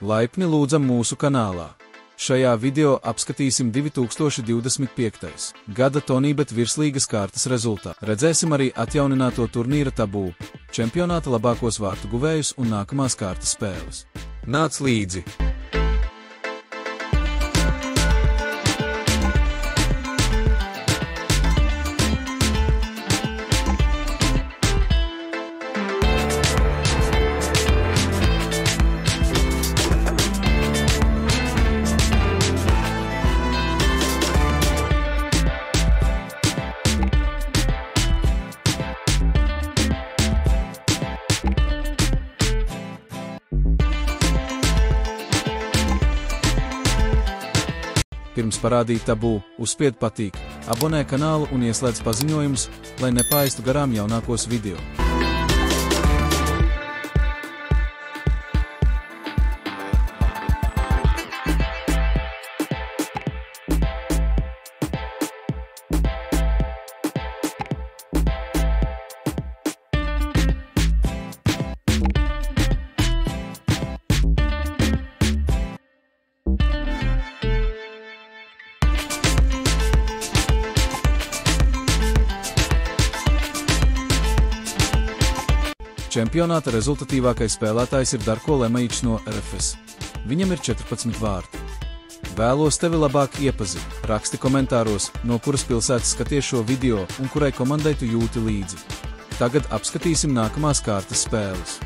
Laipni lūdzam mūsu kanālā. Šajā video apskatīsim 2025. gada Tonybet virslīgas kārtas rezultātu. Redzēsim arī atjaunināto turnīra tabulu, čempionāta labākos vārtu guvējus un nākamās kārtas spēles. Nāc līdzi! Pirms parādīt tabulu, uzspied patīk, abonē kanālu un ieslēdz paziņojumus, lai nepaistu garām jaunākos video. Čempionāta rezultatīvākais spēlētājs ir Darko Lemaičs no RFS. Viņam ir 14 vārti. Vēlos tevi labāk iepazīt. Raksti komentāros, no kuras pilsētas skaties šo video un kurai komandai tu jūti līdzi. Tagad apskatīsim nākamās kārtas spēles.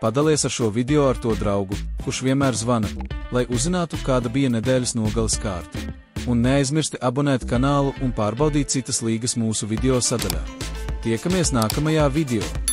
Padalies ar šo video ar to draugu, kurš vienmēr zvana, lai uzzinātu, kāda bija nedēļas nogales kārta. Un neaizmirsti abonēt kanālu un pārbaudīt citas līgas mūsu video sadaļā. Tiekamies nākamajā video!